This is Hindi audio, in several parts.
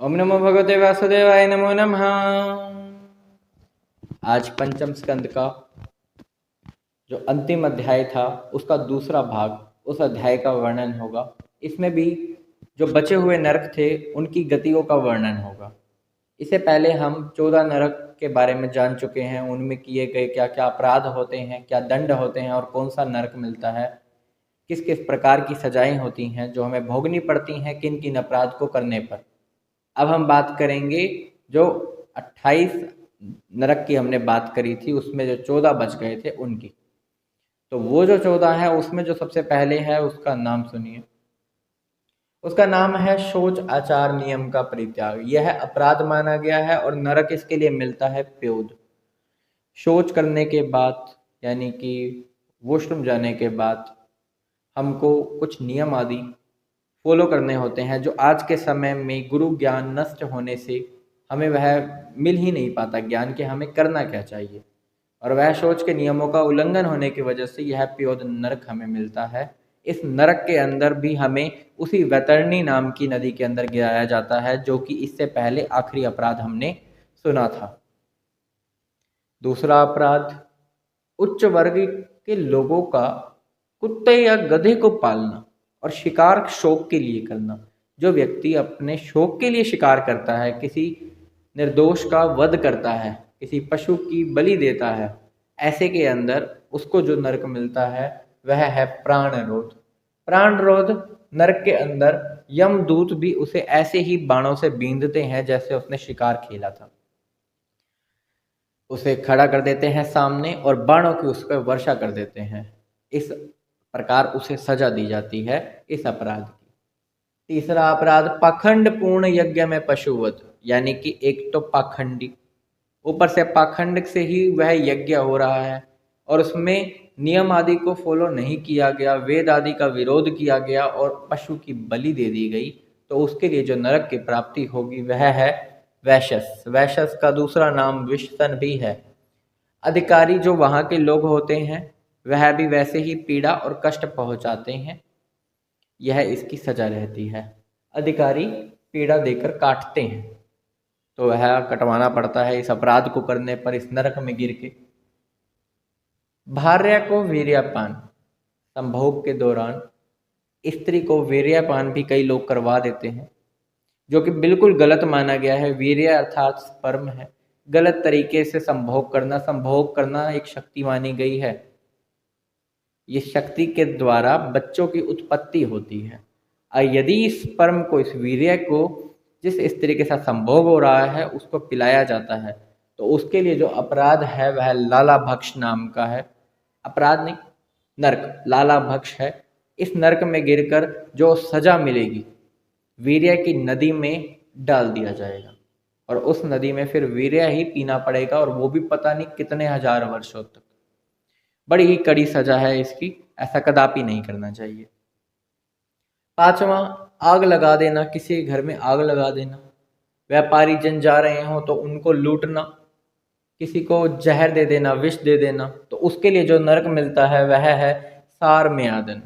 ओम नमो भगवते वासुदेवाय नमो नमः। आज पंचम स्कंद का जो अंतिम अध्याय था उसका दूसरा भाग, उस अध्याय का वर्णन होगा। इसमें भी जो बचे हुए नरक थे उनकी गतियों का वर्णन होगा। इससे पहले हम 14 नरक के बारे में जान चुके हैं, उनमें किए गए क्या क्या अपराध होते हैं, क्या दंड होते हैं और कौन सा नरक मिलता है, किस किस प्रकार की सजाएं होती हैं जो हमें भोगनी पड़ती हैं किन किन अपराध को करने पर। अब हम बात करेंगे जो 28 नरक की हमने बात करी थी, उसमें जो 14 बच गए थे उनकी। तो वो जो 14 है उसमें जो सबसे पहले है उसका नाम सुनिए। उसका नाम है शौच आचार नियम का परित्याग। यह अपराध माना गया है और नरक इसके लिए मिलता है प्योद। शौच करने के बाद यानी कि वॉशरूम जाने के बाद हमको कुछ नियम आदि फॉलो करने होते हैं जो आज के समय में गुरु ज्ञान नष्ट होने से हमें वह मिल ही नहीं पाता ज्ञान के हमें करना क्या चाहिए, और वह शौच के नियमों का उल्लंघन होने की वजह से यह प्योद नरक हमें मिलता है। इस नरक के अंदर भी हमें उसी वैतरणी नाम की नदी के अंदर गिराया जाता है, जो कि इससे पहले आखिरी अपराध हमने सुना था। दूसरा अपराध, उच्च वर्ग के लोगों का कुत्ते या गधे को पालना और शिकार शौक के लिए करना। जो व्यक्ति अपने शौक के लिए शिकार करता है, किसी निर्दोष का वध करता है, किसी पशु की बलि देता है, ऐसे के अंदर उसको जो नरक मिलता है वह है प्राणरोध। प्राणरोध नरक के अंदर यमदूत भी उसे ऐसे ही बाणों से बींधते हैं जैसे उसने शिकार खेला था। उसे खड़ा कर देते हैं सामने और बाणों की उस पर वर्षा कर देते हैं। इस प्रकार उसे सजा दी जाती है इस अपराध की। तीसरा अपराध, पाखंड पूर्ण यज्ञ में पशुवध, यानी कि एक तो पाखंडी, ऊपर से पाखंड से ही वह यज्ञ हो रहा है और उसमें नियम आदि को फॉलो नहीं किया गया, वेद आदि का विरोध किया गया और पशु की बलि दे दी गई, तो उसके लिए जो नरक की प्राप्ति होगी वह है वैशस। वैशस का दूसरा नाम विषसन भी है। अधिकारी जो वहाँ के लोग होते हैं वह भी वैसे ही पीड़ा और कष्ट पहुँचाते हैं, यह इसकी सजा रहती है। अधिकारी पीड़ा देकर काटते हैं तो वह कटवाना पड़ता है इस अपराध को करने पर, इस नरक में गिर के। भार्या को वीर्यपान, संभोग के दौरान स्त्री को वीर्यपान भी कई लोग करवा देते हैं, जो कि बिल्कुल गलत माना गया है। वीर्य अर्थात स्पर्म है। गलत तरीके से संभोग करना एक शक्ति मानी गई है। ये शक्ति के द्वारा बच्चों की उत्पत्ति होती है, और यदि इस स्पर्म को, इस वीर्य को जिस स्त्री के साथ संभोग हो रहा है उसको पिलाया जाता है, तो उसके लिए जो अपराध है वह लाला भक्ष नाम का है। अपराध नहीं, नरक लाला भक्ष है। इस नरक में गिरकर जो सजा मिलेगी, वीर्य की नदी में डाल दिया जाएगा और उस नदी में फिर वीर्य ही पीना पड़ेगा, और वो भी पता नहीं कितने हजार वर्षों तक। बड़ी ही कड़ी सजा है इसकी, ऐसा कदापि नहीं करना चाहिए। पांचवा, आग लगा देना, किसी के घर में आग लगा देना। व्यापारी जन जा रहे हो तो उनको लूटना, किसी को जहर दे देना, विष दे देना, तो उसके लिए जो नरक मिलता है वह है सार में आदन।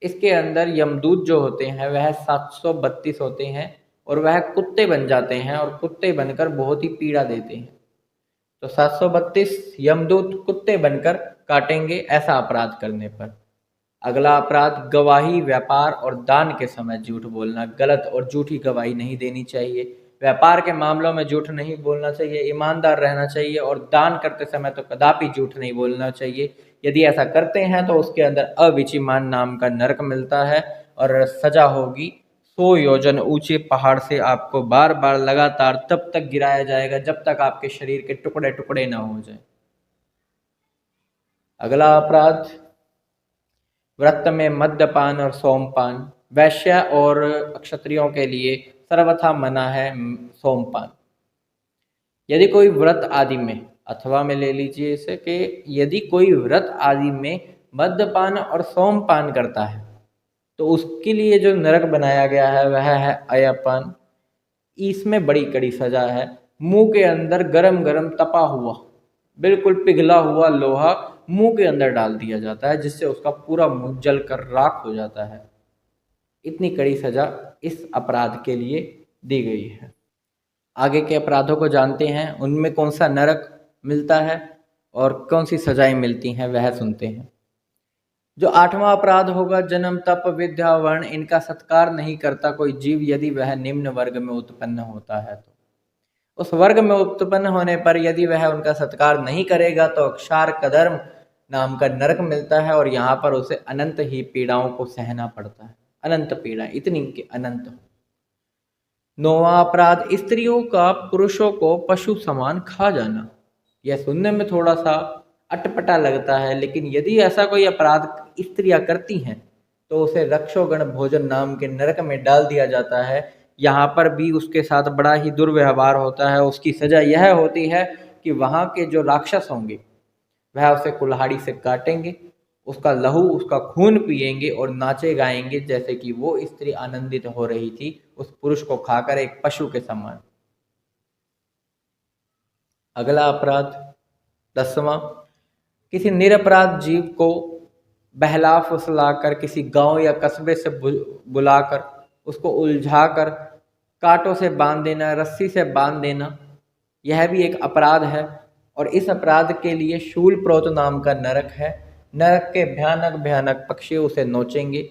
इसके अंदर यमदूत जो होते हैं वह 732 होते हैं और वह कुत्ते बन जाते हैं और कुत्ते बनकर बहुत ही पीड़ा देते हैं। तो 732 यमदूत कुत्ते बनकर काटेंगे ऐसा अपराध करने पर। अगला अपराध, गवाही, व्यापार और दान के समय झूठ बोलना। गलत और झूठी गवाही नहीं देनी चाहिए। व्यापार के मामलों में झूठ नहीं बोलना चाहिए, ईमानदार रहना चाहिए, और दान करते समय तो कदापि झूठ नहीं बोलना चाहिए। यदि ऐसा करते हैं तो उसके अंदर अविचिमान नाम का नरक मिलता है और सजा होगी 100 योजन ऊंचे पहाड़ से आपको बार बार लगातार तब तक गिराया जाएगा जब तक आपके शरीर के टुकड़े टुकड़े ना हो जाए। अगला अपराध, व्रत में मद्यपान और सोमपान। वैश्य और क्षत्रियों के लिए सर्वथा मना है सोमपान। यदि कोई व्रत आदि में, अथवा में ले लीजिए इसे कि यदि कोई व्रत आदि में मद्यपान और सोमपान करता है तो उसके लिए जो नरक बनाया गया है वह है अयपान। इसमें बड़ी कड़ी सजा है। मुंह के अंदर गरम गरम तपा हुआ, बिल्कुल पिघला हुआ लोहा मुंह के अंदर डाल दिया जाता है, जिससे उसका पूरा मुंह जलकर राख हो जाता है। इतनी कड़ी सजा इस अपराध के लिए दी गई है। आगे के अपराधों को जानते हैं, उनमें कौन सा नरक मिलता है और कौन सी सजाएं मिलती हैं, वह सुनते हैं। जो 8वां अपराध होगा, जन्म तप विद्या वर्ण इनका सत्कार नहीं करता कोई जीव यदि वह निम्न वर्ग में उत्पन्न होता है तो। उस वर्ग में उत्पन्न होने पर यदि वह उनका सत्कार नहीं करेगा तो अक्षार कदर्म नाम का नरक मिलता है और यहाँ पर उसे अनंत ही पीड़ाओं को सहना पड़ता है। अनंत पीड़ा, इतनी कि अनंत। 9वां अपराध, स्त्रियों का पुरुषों को पशु समान खा जाना। यह सुनने में थोड़ा सा अटपटा लगता है, लेकिन यदि ऐसा कोई अपराध स्त्रियां करती हैं तो उसे रक्षोगण भोजन नाम के नरक में डाल दिया जाता है। यहाँ पर भी उसके साथ बड़ा ही दुर्व्यवहार होता है। उसकी सजा यह होती है कि वहाँ के जो राक्षस होंगे वह उसे कुल्हाड़ी से काटेंगे, उसका लहू उसका खून पिएंगे और नाचे गाएंगे जैसे कि वो स्त्री आनंदित हो रही थी उस पुरुष को खाकर, एक पशु के समान। अगला अपराध 10वां, किसी निरपराध जीव को बहला फुसलाकर किसी गांव या कस्बे से बुलाकर उसको उलझाकर कांटों से बांध देना, रस्सी से बांध देना, यह भी एक अपराध है और इस अपराध के लिए शूल प्रोत नाम का नरक है। नरक के भयानक भयानक पक्षी उसे नोचेंगे।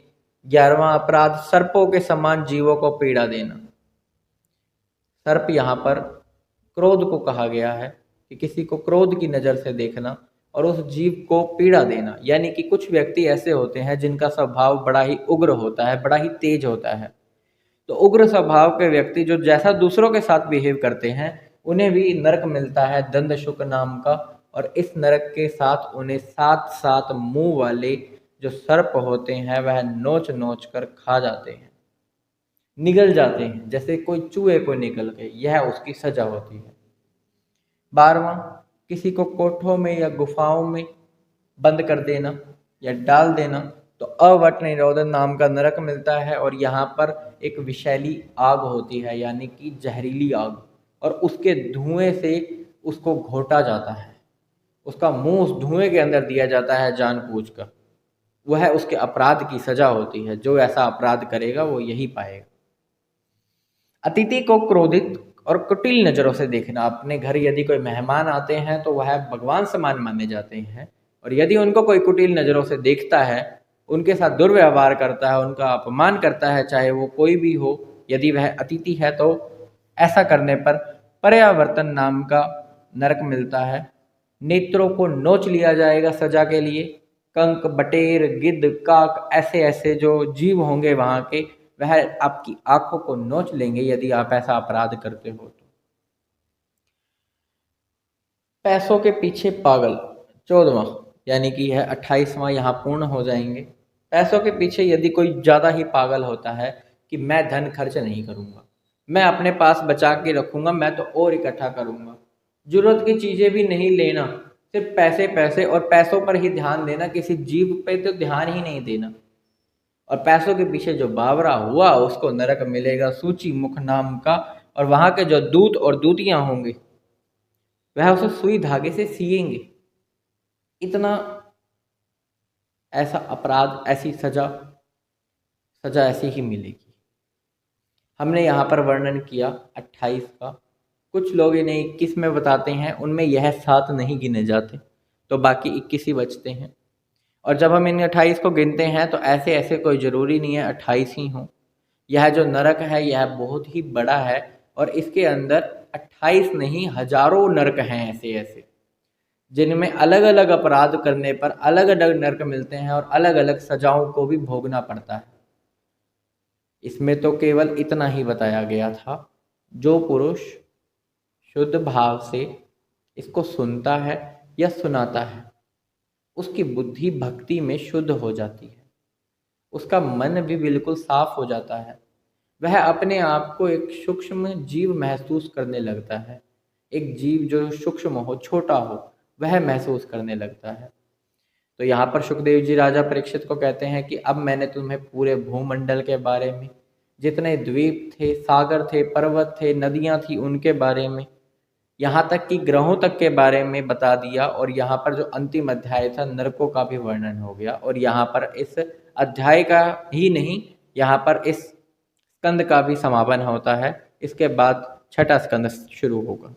11वां अपराध, सर्पों के समान जीवों को पीड़ा देना। सर्प यहाँ पर क्रोध को कहा गया है कि किसी को क्रोध की नज़र से देखना और उस जीव को पीड़ा देना, यानी कि कुछ व्यक्ति ऐसे होते हैं जिनका स्वभाव बड़ा ही उग्र होता है, बड़ा ही तेज होता है। तो उग्र स्वभाव के व्यक्ति जो जैसा दूसरों के साथ बिहेव करते हैं उन्हें भी नरक मिलता है दंडशुक नाम का, और इस नरक के साथ उन्हें 7 मुंह वाले जो सर्प होते हैं वह नोच नोच कर खा जाते हैं, निगल जाते हैं जैसे कोई चूहे को निगल गए। यह उसकी सजा होती है। 12वां, किसी को कोठों में या गुफाओं में बंद कर देना या डाल देना तो अवट निरोधन नाम का नरक मिलता है और यहाँ पर एक विषैली आग होती है, यानी कि जहरीली आग, और उसके धुएं से उसको घोटा जाता है, उसका मुंह उस धुएं के अंदर दिया जाता है जानबूझकर। वह उसके अपराध की सजा होती है। जो ऐसा अपराध करेगा वो यही पाएगा। अतिथि को क्रोधित और कुटिल नज़रों से देखना। अपने घर यदि कोई मेहमान आते हैं तो वह भगवान समान माने जाते हैं, और यदि उनको कोई कुटिल नज़रों से देखता है, उनके साथ दुर्व्यवहार करता है, उनका अपमान करता है, चाहे वो कोई भी हो, यदि वह अतिथि है, तो ऐसा करने पर पर्यावर्तन नाम का नरक मिलता है। नेत्रों को नोच लिया जाएगा सजा के लिए। कंक, बटेर, गिद्ध, काक, ऐसे ऐसे जो जीव होंगे वहाँ के, वह आपकी आंखों को नोच लेंगे यदि आप ऐसा अपराध करते हो तो। पैसों के पीछे पागल 14वां, यानी कि यह 28वां यहाँ पूर्ण हो जाएंगे। पैसों के पीछे यदि कोई ज़्यादा ही पागल होता है कि मैं धन खर्च नहीं करूँगा, मैं अपने पास बचा के रखूँगा, मैं तो और इकट्ठा करूँगा, जरूरत की चीज़ें भी नहीं लेना, सिर्फ पैसे पैसे और पैसों पर ही ध्यान देना, किसी जीव पे तो ध्यान ही नहीं देना, और पैसों के पीछे जो बावरा हुआ उसको नरक मिलेगा सूची मुख नाम का, और वहाँ के जो दूत और दूतियाँ होंगे वह उसे सुई धागे से सिएंगे। इतना ऐसा अपराध, ऐसी सजा ऐसी ही मिलेगी। हमने यहाँ पर वर्णन किया 28 का। कुछ लोग इन्हें 21 में बताते हैं, उनमें यह 7 नहीं गिने जाते, तो बाकी 21 ही बचते हैं। और जब हम इन 28 को गिनते हैं तो ऐसे ऐसे कोई ज़रूरी नहीं है 28 ही हों। यह जो नरक है यह बहुत ही बड़ा है, और इसके अंदर 28 नहीं हजारों नरक हैं ऐसे ऐसे, जिनमें अलग अलग अपराध करने पर अलग अलग नरक मिलते हैं और अलग अलग सजाओं को भी भोगना पड़ता है। इसमें तो केवल इतना ही बताया गया था। जो पुरुष शुद्ध भाव से इसको सुनता है या सुनाता है, उसकी बुद्धि भक्ति में शुद्ध हो जाती है, उसका मन भी बिल्कुल साफ हो जाता है, वह अपने आप को एक सूक्ष्म जीव महसूस करने लगता है। एक जीव जो सूक्ष्म हो, छोटा हो, वह महसूस करने लगता है। तो यहाँ पर सुखदेव जी राजा परीक्षित को कहते हैं कि अब मैंने तुम्हें पूरे भूमंडल के बारे में, जितने द्वीप थे, सागर थे, पर्वत थे, नदियाँ थी, उनके बारे में, यहाँ तक कि ग्रहों तक के बारे में बता दिया। और यहाँ पर जो अंतिम अध्याय था नरकों का भी वर्णन हो गया। और यहाँ पर इस अध्याय का ही नहीं, यहाँ पर इस स्कंद का भी समापन होता है। इसके बाद छठा स्कंद शुरू होगा।